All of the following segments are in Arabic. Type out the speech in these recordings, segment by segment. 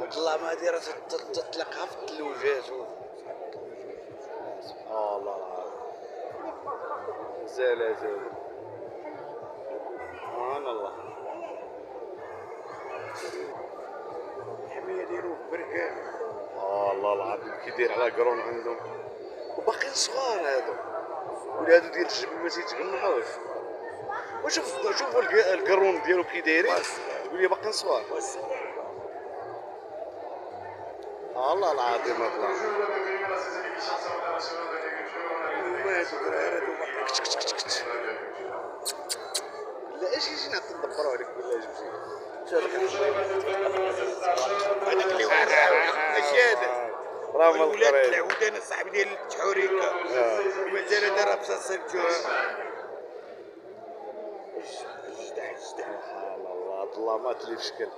والله ما دايره تطلقها في الثلوجات سبحان الله العظيم. زلازل سبحان الله. الحمية ديالو في بركان. الله العظيم كي داير على قرون عندهم وباقيين صغار هادو، ولادو ديال الجبل ما تيتجمعوش. شوفوا القرون ديالو كي دايرين تقول لي باقيين صغار. الله العظيم الله. لا اش يجي نعطي ندبروا عليك بالله جبتي. هذاك اللي ماشي هذا راه ولاد القريب. العودان صاحبي ديال التحوريكه ومازال هذا راه بصح سلكوها. سبحان الله ظلامات اللي في شكل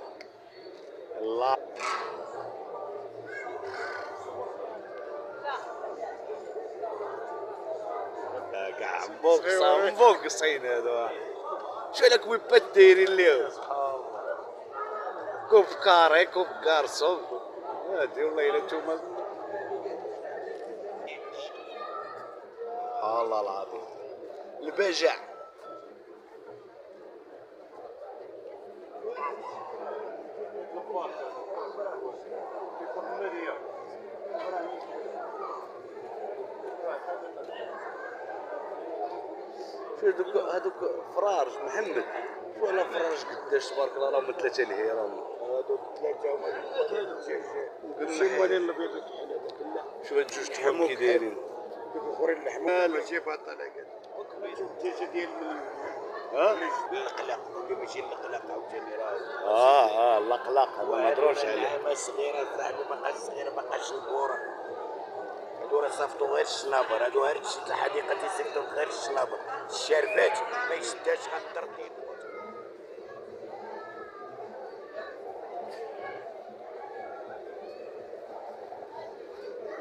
الله. كاع مبوقصين هذو. شو لك ويبات دايرين ليهم كوب كاري كوب كارسون هادي والله الا نتوما. الله العظيم البجع. شوف هذوك فرارج محمد. ولا فرارج قداش تبارك الله راهم 3 الهيران. هذوك ثلاثه هما شي مالين الابيض. شوف هاد جوج تحول كي دايرين. دوك الاخرين اللحم ماشي باطل هكا. الدجاجه ديال ها اللقلق ماشي اللقلق عاوتاني اللقلق ما نهضروش عليه. ما صغيره صاحبي ما بقاش صغيره ما بقاش الكوره. هادو راه صافتو غير الشنابر. هادو غير تشد الحديقه تيصيفطو غير الشنابر. الشربات ما يشدهاش غير الترديد.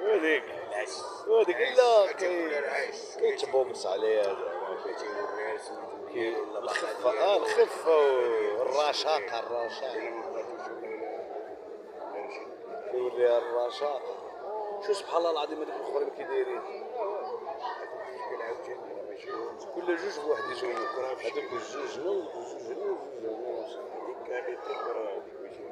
هذيك لا كيتبومس عليه هذا. الخفه الخفه والرشاقه كيوريها الرشاقه. شو سبحان الله العظيم هذوك الاخرين كي دايرين كل جوج بواحد يجيو. هذوك الجوج هنا وجوج هنا وجوج هنا. هذيك تكبر هذيك ماشي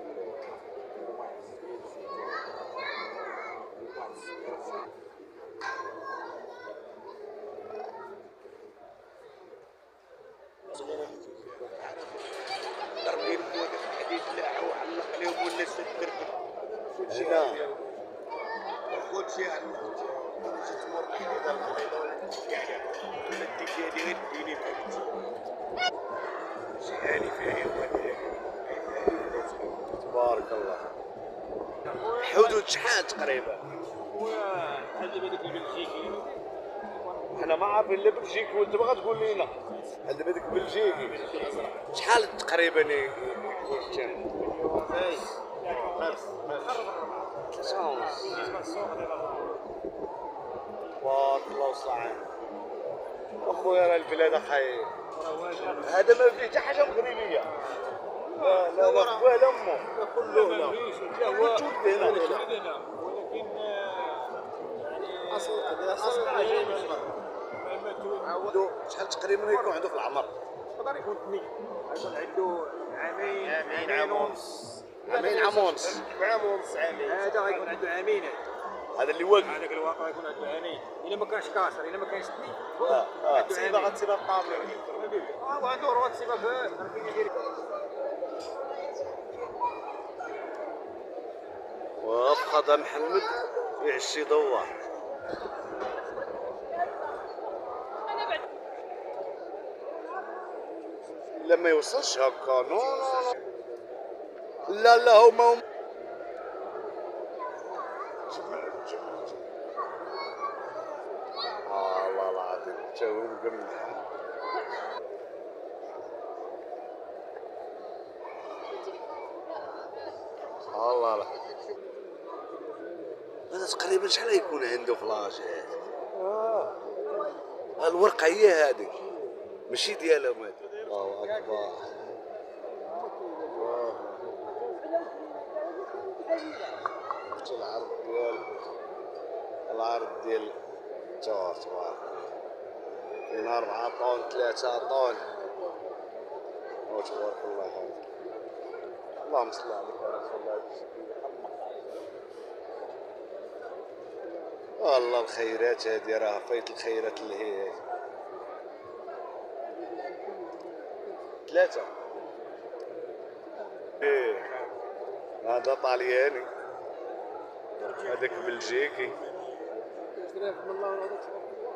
ضربين بواد الحديد لا وعلق عليهم ولا سد هنا خذ شي علق شي تمر الحديد البيضاء يعني ولا الدجاجه غير ديني شي هاني فيها تبارك الله. حدود شحال تقريبا؟ هذا هذاك البلجيكي حنا ما عارفين لا بلجيكي وانت باغا تقول لينا هذا هذاك بلجيكي شحال تقريبا يكون الثمن؟ بارك الله وصعان. اخويا راه البلاد خاي هذا ما فيه حتى حاجه مغربيه. لا لا لا ولا امه كله هنا موجود هنا ولكن يعني اصل جاي من المغرب. شحال تقريبا يكون عنده في العمر؟ يقدر يكون اثنين يكون عنده عامين ونص. عام ونص. عام ونص عامين. هذا غيكون عنده عامين. هذا اللي واقف. هذاك الواقع يكون عنده عامين. الا ما كانش كاسر الا ما كانش اثنين. تصيبها غتصيبها بطابله. وعنده روات تصيبها في وافقد محمد يعشي دوار. لا ما يوصلش هكا. نو لا لا هما الله العظيم تا هو مقمح. الله لا هذا تقريبا شحال يكون عنده فلاش هذا؟ الورقه هي هذه ماشي ديالهم هذه. الله اكبر. شفت العرض ديال الثور تبارك الله. كاين 4 طون 3 طون تبارك الله. هذا اللهم صل عليك يا رسول الله. والله الخيرات هذه راه فايت الخيرات اللي هي 3. ايه هذا طالياني هذاك بلجيكي.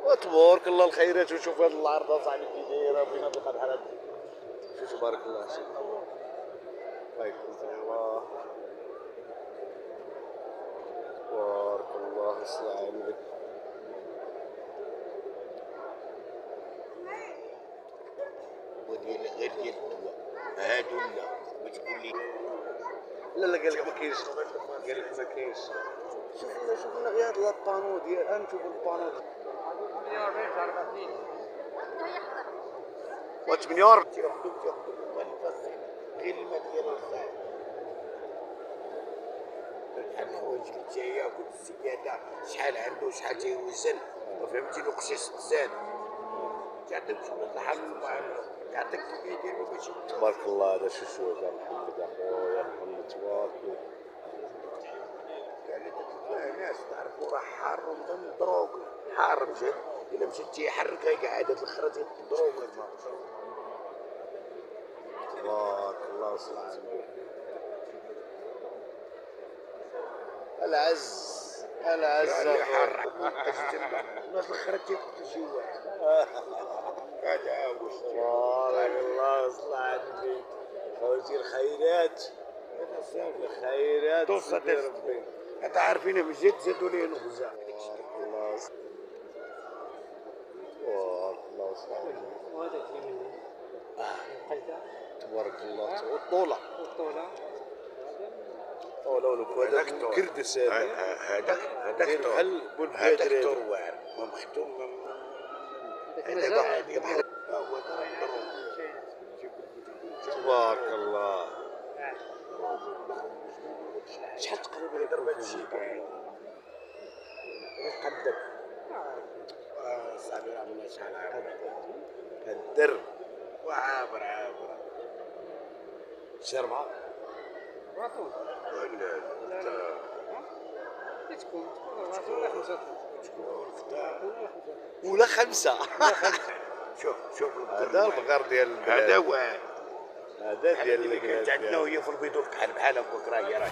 وتبارك الله الخيرات. وشوف هذا العرض اصاحبي كي دايره بين تلقى بحال هكا. شوف تبارك الله. شوف الله يكرمك الله. تبارك الله يسلم عليك. وديال غير ديال الدواء هادو لا ما تقول لي لا قال لك ما كاينش. قال لك ما كاينش. شوف لنا غير هذا البانو ديال نشوف البانو 48 تياخدو غير الماء ديال الخال بحال الحوايج اللي تياكل السياده شحال عنده شحال تيوزن فهمتي لو قشيش تزاد تعطيك شويه الحل تعطيك كيف يديروا باش تبارك الله. هذا شو يا محمد اخويا محمد تبارك الله. قال لي ناس تعرفوا راه حار من دروغ حار مشات الا مشيت تيحرك قاعد هاد الخرا تيضروغ تبارك الله وصل عليك. العز اللي حار الناس الخرا تيقتل شي واحد هذا هو تبارك الله وصل عليك. خوتي الخيرات الخيرات توصل سيدي ربي. هذا عارفين مزيد زادوا ليه نغزه تبارك الله تبارك الله وصل عليك. وهذاك اللي مني القلده تبارك الله. والطولة والطولة ولو هذاك كردس هذاك داير بحال بول هذاك بادري. تروار مختوم هذاك بحال هو تبارك الله. شحال تقريبا يضرب هذا الشيء قدك صافي راه من شحال عابر الدرب وعابر شي 4 راتون لا تكون راتون ولا 5 ولا 5. شوف هذا البقر ديال البلاد. هذا هو هذا ديال اللي كانت البلاد. عندنا وهي في البيض بحال هكاك راهي